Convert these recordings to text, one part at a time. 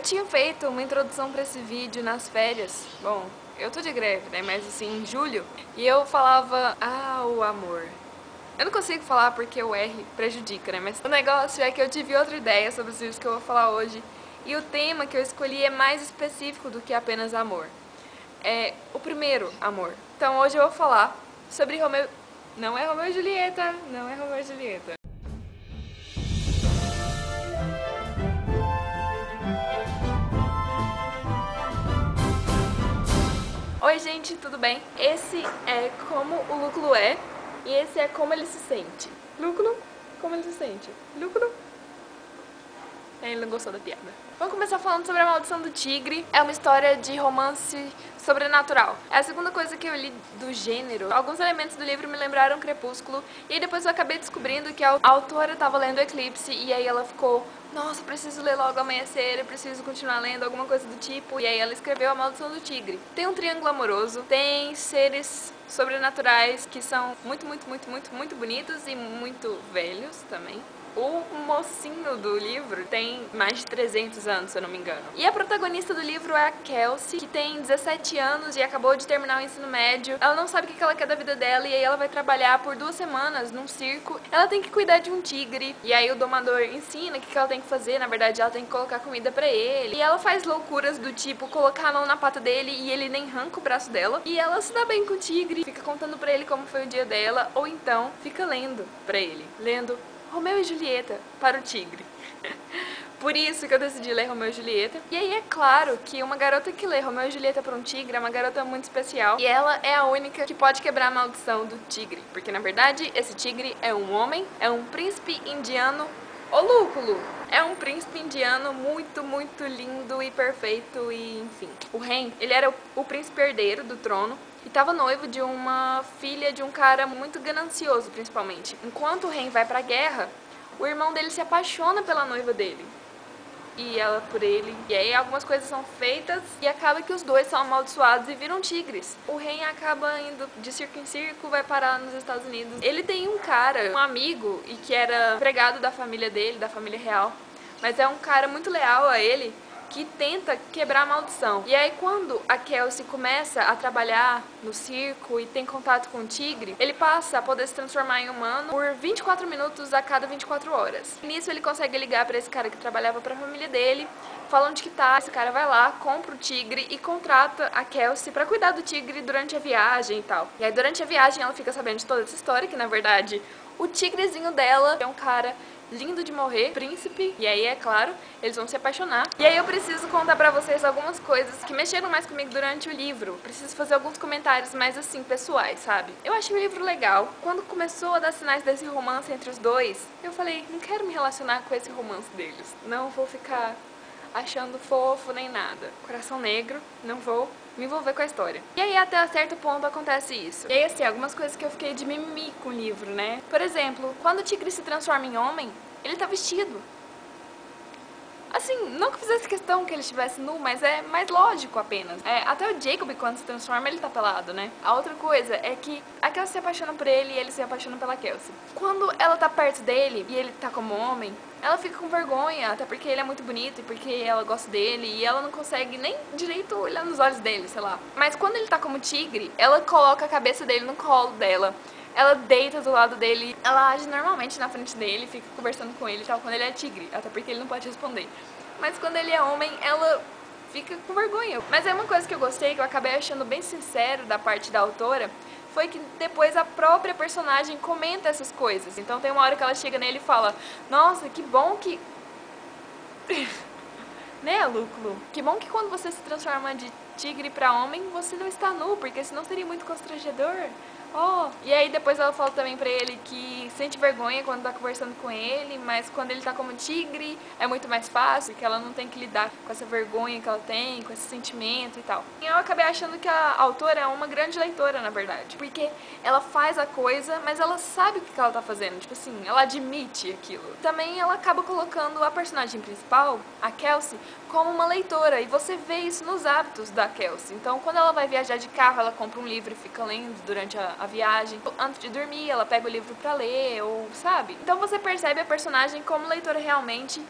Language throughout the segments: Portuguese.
tinha feito uma introdução pra esse vídeo nas férias. Bom, eu tô de greve, né? Mas assim, em julho. E eu falava, o amor. Eu não consigo falar porque o R prejudica, né? Mas o negócio é que eu tive outra ideia sobre os livros que eu vou falar hoje. E o tema que eu escolhi é mais específico do que apenas amor. É o primeiro amor. Então hoje eu vou falar sobre Romeu... Não é Romeu e Julieta, não é Romeu e Julieta. Oi gente, tudo bem? Esse é como o Lúculo é e esse é como ele se sente. Lúculo, como ele se sente? Lúculo. Ele não gostou da piada. Vamos começar falando sobre A Maldição do Tigre. É uma história de romance sobrenatural. É a segunda coisa que eu li do gênero. Alguns elementos do livro me lembraram Crepúsculo. E aí depois eu acabei descobrindo que a autora estava lendo Eclipse. E aí ela ficou, nossa, preciso ler logo Amanhecer, eu preciso continuar lendo, alguma coisa do tipo. E aí ela escreveu A Maldição do Tigre. Tem um triângulo amoroso, tem seres sobrenaturais que são muito bonitos e muito velhos também. O mocinho do livro tem mais de 300 anos, se eu não me engano. E a protagonista do livro é a Kelsey, que tem 17 anos e acabou de terminar o ensino médio. Ela não sabe o que ela quer da vida dela e aí ela vai trabalhar por 2 semanas num circo. Ela tem que cuidar de um tigre e aí o domador ensina o que ela tem que fazer. Na verdade, ela tem que colocar comida pra ele. E ela faz loucuras do tipo colocar a mão na pata dele e ele nem arranca o braço dela. E ela se dá bem com o tigre, fica contando pra ele como foi o dia dela, ou então fica lendo pra ele. Lendo Romeu e Julieta para o tigre. Por isso que eu decidi ler Romeu e Julieta. E aí é claro que uma garota que lê Romeu e Julieta para um tigre é uma garota muito especial. E ela é a única que pode quebrar a maldição do tigre. Porque na verdade esse tigre é um homem, é um príncipe indiano. Ô Lúculo! É um príncipe indiano muito lindo e perfeito e enfim. O Ren, ele era o príncipe herdeiro do trono e estava noivo de uma filha de um cara muito ganancioso, principalmente. Enquanto o Ren vai pra guerra, o irmão dele se apaixona pela noiva dele. E ela por ele. E aí algumas coisas são feitas e acaba que os dois são amaldiçoados e viram tigres. O Ren acaba indo de circo em circo, vai parar nos Estados Unidos. Ele tem um cara, um amigo, e que era empregado da família dele, da família real. Mas é um cara muito leal a ele, que tenta quebrar a maldição. E aí quando a Kelsey começa a trabalhar no circo e tem contato com o tigre, ele passa a poder se transformar em humano por 24 minutos a cada 24 horas. Nisso ele consegue ligar pra esse cara que trabalhava pra família dele, falando onde que tá, esse cara vai lá, compra o tigre e contrata a Kelsey pra cuidar do tigre durante a viagem e tal. E aí durante a viagem ela fica sabendo de toda essa história, que na verdade o tigrezinho dela é um cara lindo de morrer, príncipe, e aí, é claro, eles vão se apaixonar. E aí eu preciso contar pra vocês algumas coisas que mexeram mais comigo durante o livro. Preciso fazer alguns comentários mais, assim, pessoais, sabe? Eu achei o livro legal. Quando começou a dar sinais desse romance entre os dois, eu falei, não quero me relacionar com esse romance deles. Não vou ficar achando fofo nem nada. Coração negro, não vou me envolver com a história. E aí até certo ponto acontece isso. E aí assim, algumas coisas que eu fiquei de mimimi com o livro, né? Por exemplo, quando o tigre se transforma em homem, ele tá vestido. Assim, não que fizesse questão que ele estivesse nu, mas é mais lógico apenas. Até o Jacob, quando se transforma, ele tá pelado, né? A outra coisa é que a Kelsey se apaixona por ele e ele se apaixona pela Kelsey. Quando ela tá perto dele e ele tá como homem, ela fica com vergonha, até porque ele é muito bonito e porque ela gosta dele e ela não consegue nem direito olhar nos olhos dele, sei lá. Mas quando ele tá como tigre, ela coloca a cabeça dele no colo dela. Ela deita do lado dele, ela age normalmente na frente dele, fica conversando com ele e tal, quando ele é tigre, até porque ele não pode responder. Mas quando ele é homem, ela fica com vergonha. Mas é uma coisa que eu gostei, que eu acabei achando bem sincero da parte da autora, foi que depois a própria personagem comenta essas coisas. Então tem uma hora que ela chega nele e fala, nossa, que bom que... Né, Lúculo? Que bom que quando você se transforma de tigre pra homem, você não está nu, porque senão seria muito constrangedor. Oh. E aí depois ela fala também pra ele que sente vergonha quando tá conversando com ele, mas quando ele tá como tigre é muito mais fácil, que ela não tem que lidar com essa vergonha que ela tem, com esse sentimento e tal. E eu acabei achando que a autora é uma grande leitora, na verdade, porque ela faz a coisa, mas ela sabe o que ela tá fazendo, tipo assim, ela admite aquilo. Também ela acaba colocando a personagem principal, a Kelsey, como uma leitora, e você vê isso nos hábitos da Kelsey. Então quando ela vai viajar de carro, ela compra um livro e fica lendo durante a viagem. Antes de dormir, ela pega o livro pra ler, ou sabe? Então você percebe a personagem como leitora realmente.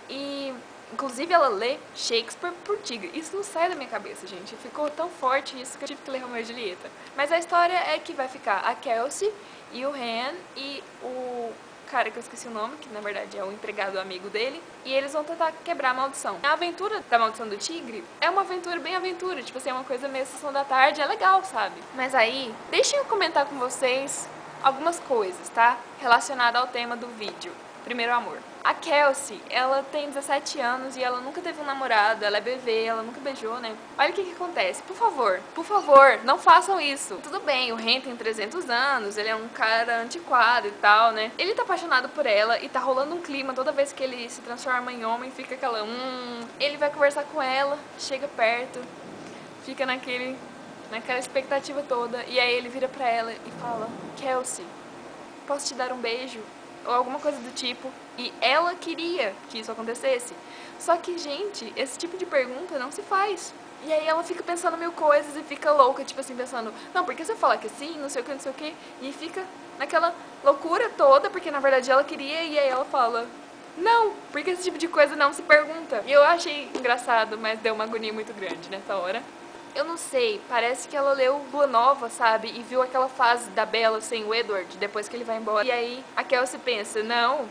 E Inclusive ela lê Shakespeare por tigre. Isso não sai da minha cabeça, gente. Ficou tão forte isso que eu tive que ler Romeu e Julieta. Mas a história é que vai ficar a Kelsey e o Han e o cara que eu esqueci o nome, que na verdade é um empregado amigo dele, e eles vão tentar quebrar a maldição. A aventura da maldição do tigre é uma aventura bem aventura, tipo assim, é uma coisa meio sessão da tarde, é legal, sabe? Mas aí, deixem eu comentar com vocês algumas coisas, tá? Relacionada ao tema do vídeo. Primeiro amor. A Kelsey, ela tem 17 anos e ela nunca teve um namorado, ela é bebê, ela nunca beijou, né? Olha o que acontece. Por favor, não façam isso. Tudo bem, o Ren tem 300 anos, ele é um cara antiquado e tal, né? Ele tá apaixonado por ela e tá rolando um clima toda vez que ele se transforma em homem, fica aquela Ele vai conversar com ela, chega perto, fica naquela expectativa toda, e aí ele vira pra ela e fala: Kelsey, posso te dar um beijo? Ou alguma coisa do tipo. E ela queria que isso acontecesse. Só que, gente, esse tipo de pergunta não se faz. E aí ela fica pensando mil coisas e fica louca, tipo assim, pensando, não, por que você fala que sim, não sei o que, não sei o que. E fica naquela loucura toda, porque na verdade ela queria, e aí ela fala, não, porque esse tipo de coisa não se pergunta. E eu achei engraçado, mas deu uma agonia muito grande nessa hora. Eu não sei, parece que ela leu Lua Nova, sabe? E viu aquela fase da Bella sem o Edward, depois que ele vai embora. E aí a Kelsey pensa, não,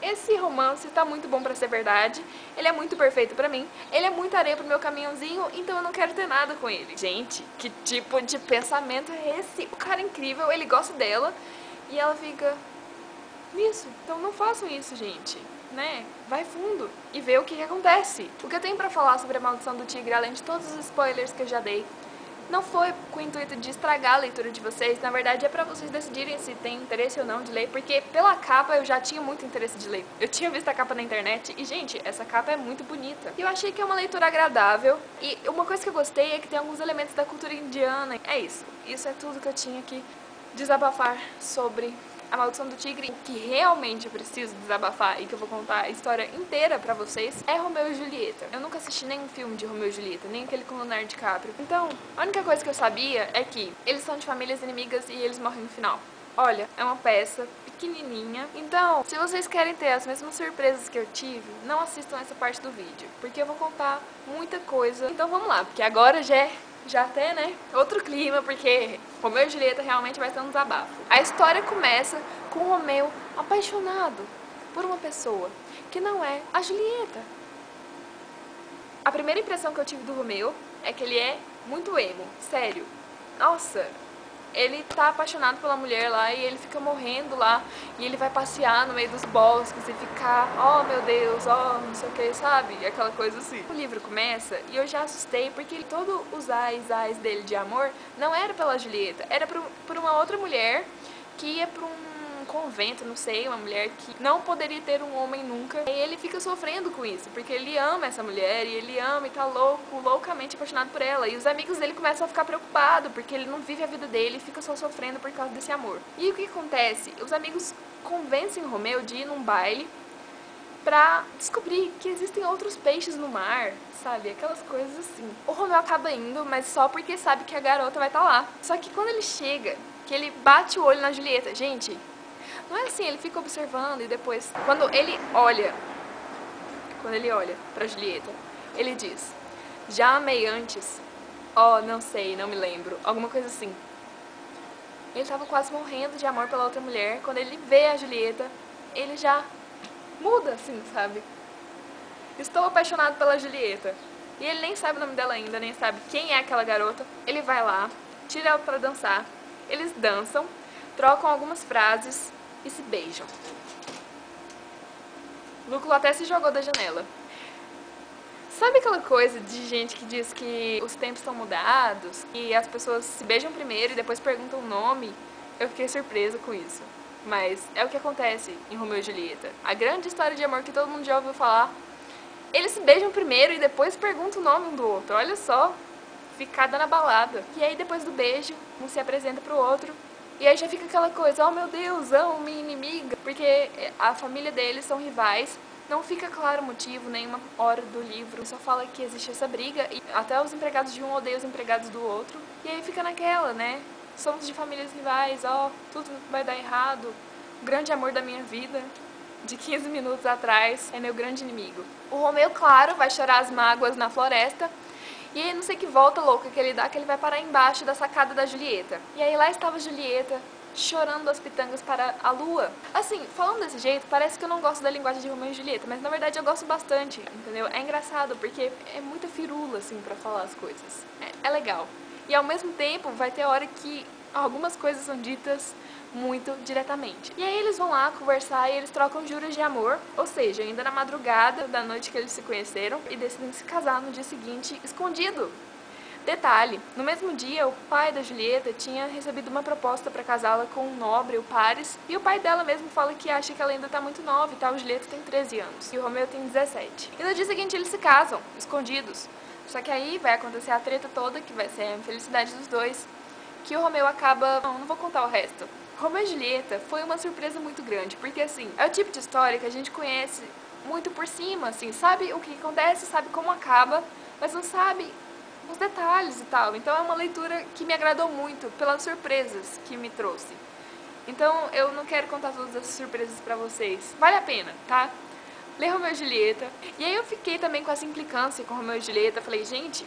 esse romance tá muito bom pra ser verdade, ele é muito perfeito pra mim, ele é muita areia pro meu caminhãozinho, então eu não quero ter nada com ele. Gente, que tipo de pensamento é esse? O cara é incrível, ele gosta dela, e ela fica nisso. Então não façam isso, gente, né? Vai fundo e vê o que acontece. O que eu tenho pra falar sobre a maldição do tigre, além de todos os spoilers que eu já dei, não foi com o intuito de estragar a leitura de vocês, na verdade é pra vocês decidirem se tem interesse ou não de ler, porque pela capa eu já tinha muito interesse de ler. Eu tinha visto a capa na internet e, gente, essa capa é muito bonita. Eu achei que é uma leitura agradável e uma coisa que eu gostei é que tem alguns elementos da cultura indiana. É isso. Isso é tudo que eu tinha que desabafar sobre A Maldição do Tigre. O que realmente eu preciso desabafar e que eu vou contar a história inteira pra vocês é Romeu e Julieta. Eu nunca assisti nenhum filme de Romeu e Julieta, nem aquele com Leonardo DiCaprio. Então, a única coisa que eu sabia é que eles são de famílias inimigas e eles morrem no final. Olha, é uma peça pequenininha. Então, se vocês querem ter as mesmas surpresas que eu tive, não assistam essa parte do vídeo, porque eu vou contar muita coisa. Então vamos lá, porque agora já até, né, outro clima, porque Romeu e Julieta realmente vai ser um desabafo. A história começa com o Romeu apaixonado por uma pessoa que não é a Julieta. A primeira impressão que eu tive do Romeu é que ele é muito emo, sério. Nossa, ele tá apaixonado pela mulher lá e ele fica morrendo lá e ele vai passear no meio dos bosques e ficar, oh meu Deus, oh não sei o que, sabe? Aquela coisa assim. O livro começa e eu já assustei porque todo os ais dele de amor não era pela Julieta, era por uma outra mulher que ia pra um convento, não sei, uma mulher que não poderia ter um homem nunca. E ele fica sofrendo com isso, porque ele ama essa mulher e ele ama e tá loucamente apaixonado por ela. E os amigos dele começam a ficar preocupados, porque ele não vive a vida dele e fica só sofrendo por causa desse amor. E o que acontece? Os amigos convencem o Romeu de ir num baile pra descobrir que existem outros peixes no mar, sabe? Aquelas coisas assim. O Romeu acaba indo, mas só porque sabe que a garota vai estar lá. Só que quando ele chega, que ele bate o olho na Julieta, gente, não é assim, ele fica observando e depois, quando ele olha pra Julieta, ele diz, já amei antes, oh, não sei, não me lembro, alguma coisa assim. Ele tava quase morrendo de amor pela outra mulher, quando ele vê a Julieta, ele já muda, assim, sabe? Estou apaixonado pela Julieta. E ele nem sabe o nome dela ainda, nem sabe quem é aquela garota. Ele vai lá, tira ela pra dançar, eles dançam, trocam algumas frases e se beijam. Lúculo até se jogou da janela. Sabe aquela coisa de gente que diz que os tempos estão mudados e as pessoas se beijam primeiro e depois perguntam o nome? Eu fiquei surpresa com isso. Mas é o que acontece em Romeu e Julieta. A grande história de amor que todo mundo já ouviu falar. Eles se beijam primeiro e depois perguntam o nome um do outro. Olha só, ficada na balada. E aí depois do beijo, um se apresenta pro outro. E aí já fica aquela coisa, oh meu Deus, minha inimiga. Porque a família deles são rivais. Não fica claro o motivo, nenhuma hora do livro. Só fala que existe essa briga e até os empregados de um odeiam os empregados do outro. E aí fica naquela, né? Somos de famílias rivais, tudo vai dar errado. O grande amor da minha vida. de 15 minutos atrás é meu grande inimigo. O Romeu, claro, vai chorar as mágoas na floresta. E aí não sei que volta louca que ele dá, que ele vai parar embaixo da sacada da Julieta. E aí lá estava Julieta, chorando as pitangas para a lua. Assim, falando desse jeito, parece que eu não gosto da linguagem de Romeu e Julieta, mas na verdade eu gosto bastante, entendeu? É engraçado, porque é muita firula, assim, pra falar as coisas. É legal. E ao mesmo tempo, vai ter hora que algumas coisas são ditas muito diretamente. E aí eles vão lá conversar e eles trocam juras de amor, ou seja, ainda na madrugada da noite que eles se conheceram, e decidem se casar no dia seguinte, escondido. Detalhe, no mesmo dia, o pai da Julieta tinha recebido uma proposta para casá-la com um nobre, o Paris, e o pai dela mesmo fala que acha que ela ainda tá muito nova e tal, Julieta tem 13 anos, e o Romeu tem 17. E no dia seguinte eles se casam, escondidos. Só que aí vai acontecer a treta toda, que vai ser a infelicidade dos dois, que o Romeu acaba... não vou contar o resto. Romeu e Julieta foi uma surpresa muito grande, porque assim, é o tipo de história que a gente conhece muito por cima, assim, sabe o que acontece, sabe como acaba, mas não sabe os detalhes e tal. Então é uma leitura que me agradou muito pelas surpresas que me trouxe. Então eu não quero contar todas essas surpresas pra vocês. Vale a pena, tá? Lê Romeu e Julieta. E aí eu fiquei também com essa implicância com Romeu e Julieta. Falei, gente,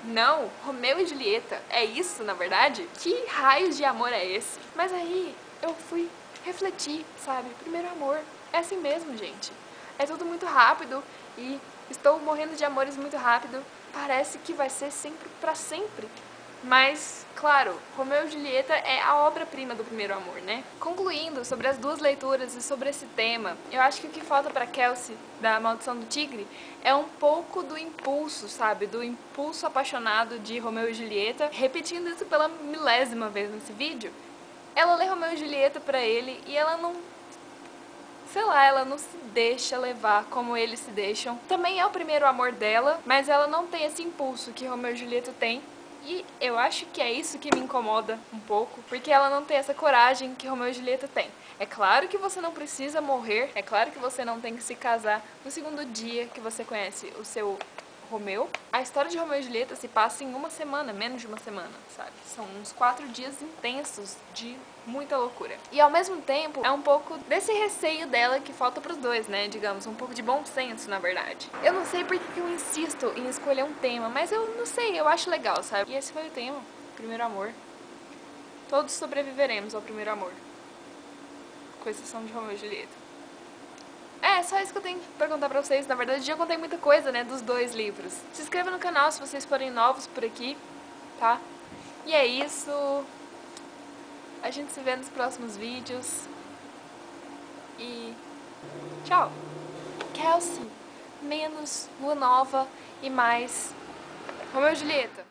não, Romeu e Julieta, é isso na verdade? Que raios de amor é esse? Mas aí eu fui refletir, sabe? Primeiro amor, é assim mesmo, gente. É tudo muito rápido e estou morrendo de amores muito rápido. Parece que vai ser sempre pra sempre. Mas, claro, Romeu e Julieta é a obra-prima do primeiro amor, né? Concluindo sobre as duas leituras e sobre esse tema, eu acho que o que falta pra Kelsey, da Maldição do Tigre, é um pouco do impulso, sabe? Do impulso apaixonado de Romeu e Julieta. Repetindo isso pela milésima vez nesse vídeo, ela lê Romeu e Julieta pra ele e ela não... sei lá, ela não se deixa levar como eles se deixam. Também é o primeiro amor dela, mas ela não tem esse impulso que Romeu e Julieta tem. E eu acho que é isso que me incomoda um pouco, porque ela não tem essa coragem que Romeu e Julieta tem. É claro que você não precisa morrer, é claro que você não tem que se casar no segundo dia que você conhece o seu Romeu. A história de Romeu e Julieta se passa em uma semana, menos de uma semana, sabe? São uns 4 dias intensos de muita loucura. E ao mesmo tempo, é um pouco desse receio dela que falta pros dois, né? Digamos, um pouco de bom senso, na verdade. Eu não sei por que eu insisto em escolher um tema, mas eu não sei, eu acho legal, sabe? E esse foi o tema, primeiro amor. Todos sobreviveremos ao primeiro amor. Com exceção de Romeu e Julieta. É, só isso que eu tenho pra contar pra vocês. Na verdade, já contei muita coisa, né, dos dois livros. Se inscreva no canal se vocês forem novos por aqui, tá? E é isso. A gente se vê nos próximos vídeos. E tchau! Kelsey, menos Lua Nova e mais Romeu e Julieta.